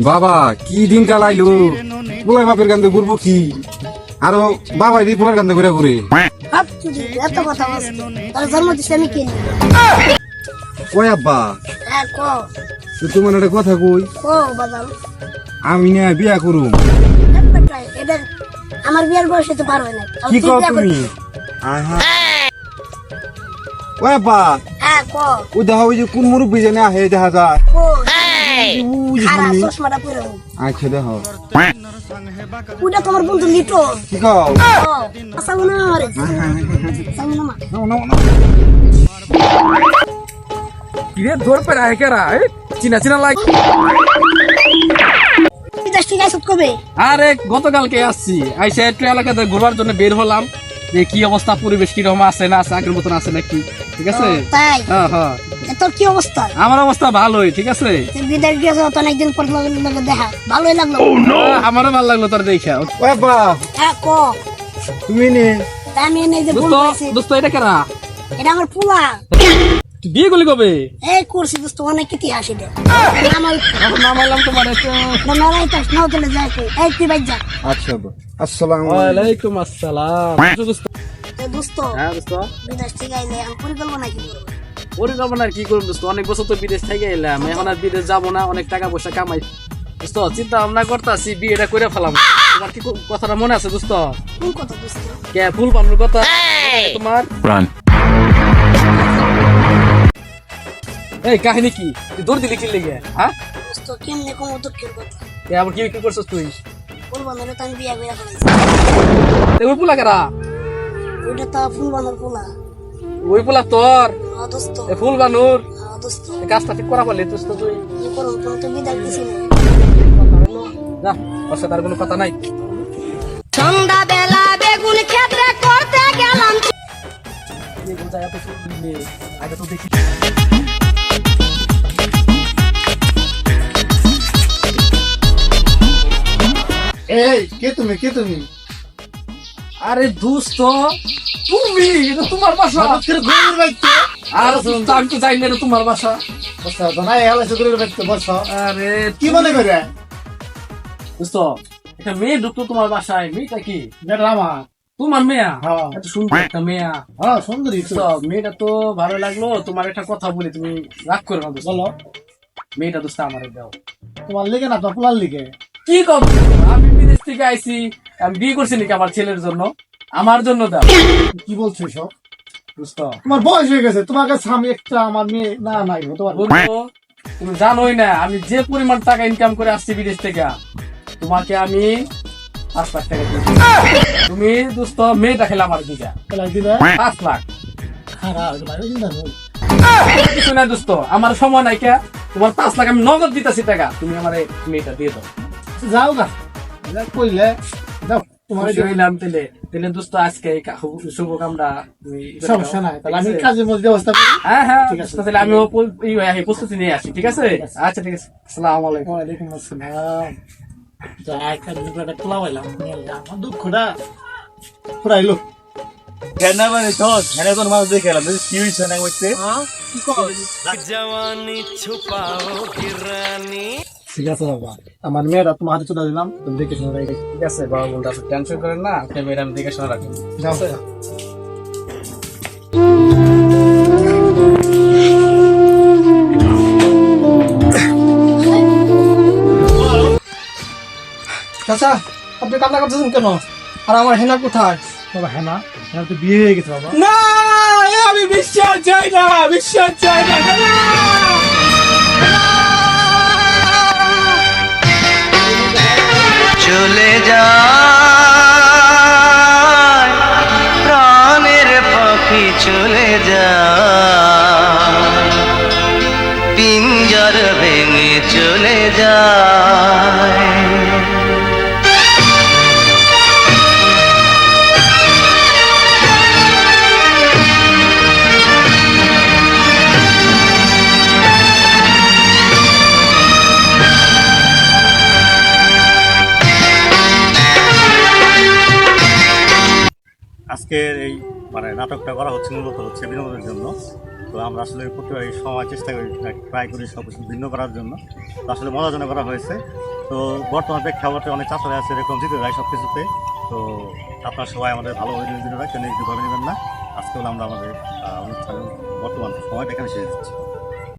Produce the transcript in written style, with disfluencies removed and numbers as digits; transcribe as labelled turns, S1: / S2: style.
S1: বাবা কি দিন কালাইলো বলাই বাপের কান্দে ঘুরবো কি আরো বাবা দি পোলার কান্দে ঘুরে ঘুরে
S2: এত কথা বলছিস তোর জন্ম দিছে আমি কিনি
S1: ওই আব্বা
S2: হ্যাঁ কো
S1: তোমার একটা কথা কই
S2: কো বাদাম
S1: আমি না বিয়া করুম
S2: এবার আমার বিয়ার বয়সে তো পার হয় না
S1: কি কও তুমি আহা ওই আব্বা
S2: হ্যাঁ কো
S1: ওই দেখা ওই যে কোন মুরব্বি জানে আহে দেখা যায়
S2: কো
S1: ওই যে
S2: আর
S1: সামনে।
S2: চশমাটা পরে
S1: আচ্ছা দেখো
S2: ওটা তোমার বন্ধু লিটো
S1: কি কও
S2: আচ্ছা মনে আমারে সামনে না
S1: নাও, নাও, নাও।
S3: কিরে ধর পে রায় কেরা চিনা চিনা লাগ
S2: বিদেশ থেকে আইসত কবে
S3: আরে গতকালকে আসছি আইসা একটু এলাকাতে ঘুরবার জন্য বের হলাম যে কি অবস্থা পরিবেশ কিরকম আছে না আছে আগের মতন আছে নাকি ঠিক আছে
S2: তাই
S3: হ্যাঁ হ্যাঁ
S2: তোর কি অবস্থা
S3: আমার অবস্থা ভালোই ঠিক আছে
S2: তুই বিদেশ গেছো তো অনেকদিন পর লগে দেখা ভালোই লাগলো
S3: আমারও ভালো লাগলো তোর দেখা
S1: ওই আব্বা
S2: হ্যাঁ কো
S1: তুমি নে
S2: আমি এনে যে ফোন
S3: দোস্ত
S2: পাইছি
S3: দোস্ত এটা কেরা
S2: এটা আমার পোলা
S3: তুই বিয়ে করলি কবে
S2: এই করছি দোস্ত অনেক ইতিহাস এটা আমার
S3: এখন নাম আইলাম তোমার
S2: নলাই তো নাও চলে যায় এই তুই বাইর যা
S1: আচ্ছা আব্বা আসসালামু আলাইকুম
S3: ওয়ালাইকুম আসসালাম দোস্ত
S2: তো দোস্ত
S3: হ্যাঁ দোস্ত
S2: বিদেশ থেকে আইলে আমি পরিকল্পনা কি করবো
S3: পরিকল্পনা আর কি করব দোস্ত অনেক বছর তো বিদেশ থেকে এলাম এখন আর বিদেশ যাবো না অনেক টাকা পয়সা কামাই দোস্ত চিন্তা ভাবনা করতেছি বিয়েটা করে ফেলাম তোমার কি কথাটা মনে আছে দোস্ত
S2: কোন কথা দোস্ত
S3: কে ফুল পানুর কথা তোমার এই কাহিনী কি তুই দৌড় দিলি কি লেগে হ্যাঁ
S2: দোস্ত কেমনে কম দুঃখের কথা
S3: এ আবার কি কি করছিস তুই
S2: ফুল বানারে তো আমি বিয়া করে ফেলাইছি
S3: ওই পোলা কেরা
S2: ওইটা তো ফুল বানার পোলা
S3: ওই পোলা তোর
S2: দোস্ত
S3: এ ফুল বানুর
S2: দোস্ত
S3: এ কাজটা ঠিক করা পারলি দোস্ত তুই
S2: কি করবো তুমি তো বিদায় দিছি না
S3: যা ওর সাথে আর কোনো কথা নাই
S2: সন্ধ্যা বেলা বেগুন ক্ষেত্রে করতে গেলাম
S3: আগে তো দেখি
S1: এই কে তুমি কে তুমি
S3: আরে দোস্ত তুমি এটা তোমার বাসা
S1: আজকের ঘুমের বাইতে
S3: আর আমি তো জানি না এটা তোমার বাসা
S1: বসা বানাই হেলা সুগুরের বাইতে বসা
S3: আরে
S1: কি মনে করে
S3: দোস্ত একটা মেয়ে ঢুকতো তোমার বাসায় মেয়েটা কি
S1: বেটা আমার
S3: তোমার মেয়া
S1: হ্যাঁ।
S3: এত সুন্দর একটা মেয়া
S1: হ্যাঁ সুন্দরী তো
S3: দোস্ত মেয়েটা তো ভালো লাগলো তোমার একটা কথা বলি তুমি রাগ করো না দোস্ত
S1: বলো
S3: মেয়েটা দোস্ত আমার দাও
S1: তোমার লিগে না তো পোলার লিগে
S3: কি কর আমি বিদেশ থেকে আইছি আমি বিয়ে করছি নাকি আমার ছেলের জন্য আমার জন্য দাও
S1: কি বলছো সব
S3: দোস্ত
S1: তোমার বয়স হয়ে গেছে তোমার কাছে আমি একটা আমার মেয়ে না নাই তোমার
S3: বন্ধু, তুমি জানোই না আমি যে পরিমাণ টাকা ইনকাম করে আসছি বিদেশ থেকে তোমাকে আমি 5 লাখ টাকা দিয়েছি তুমি দোস্ত মেয়েটা খেলে আমার দিকা
S1: খেলাই দিলে
S3: 5 লাখ
S1: খারাপ ভালো চিন্তা করো
S3: কিছু না দোস্ত আমার সময় নাই কে তোমার 5 লাখ আমি নগদ দিতেছি টাকা তুমি আমার মেয়েটা দিয়ে দাও
S1: যাও না যা কইলে যাও তোমার
S3: খুশি হইলাম তেলে তেলে দোস্ত আজকে এই শুভ কামটা তুমি
S1: সমস্যা নাই তাহলে আমি কাজের মধ্যে ব্যবস্থা করি
S3: হ্যাঁ হ্যাঁ
S1: ঠিক আছে।
S3: তাহলে আমিও প্রস্তুতি নিয়ে আসি ঠিক আছে আচ্ছা ঠিক আছে আসসালামু আলাইকুম
S1: ওয়ালাইকুম আসসালাম যা একটা দুটো পোলা হইলাম আমার দুঃখটা ফুরাইলো
S4: কেন মানে তো কেন তোর মাছ দেখে এলাম কি হয়েছে না করতে
S1: কি কর
S3: ঠিক আছে বাবা
S1: আমার মেয়েরা তোমার হাতে চলে দিলাম তুমি দেখে শুনে রাখি
S3: ঠিক আছে বাবা বলতে আপনি টেনশন করেন না আপনি মেয়েরা আমি দেখে শোনা রাখেন
S1: যাও চাচা আপনি কান্না করতেছেন কেন আর আমার হেনা কোথায় বাবা হেনা হেনা তো বিয়ে হয়ে গেছে বাবা
S3: না আমি বিশ্বাস চাই না বিশ্বাস চাই না
S5: চলে যায় প্রাণের পাখি চলে যায় পিঞ্জর ভেঙে চলে যায়
S4: আজকের এই
S6: মানে নাটকটা করা হচ্ছে মূলত হচ্ছে বিনোদনের জন্য। তো আমরা আসলে প্রতিবার এই সময় চেষ্টা করি ট্রাই করি সব কিছু ভিন্ন করার জন্য। তো আসলে মজার জন্য করা হয়েছে। তো বর্তমান প্রেক্ষাপটে অনেক চাষারা আছে এরকম জিতে যায় সব কিছুতে। তো আপনারা সবাই আমাদের ভালোভাবে দিনে রাখেন, নেগেটিভভাবে নেবেন না। আজকে হলো আমরা আমাদের অনুষ্ঠানের বর্তমান সময়টা এখানে শেষ দিচ্ছি।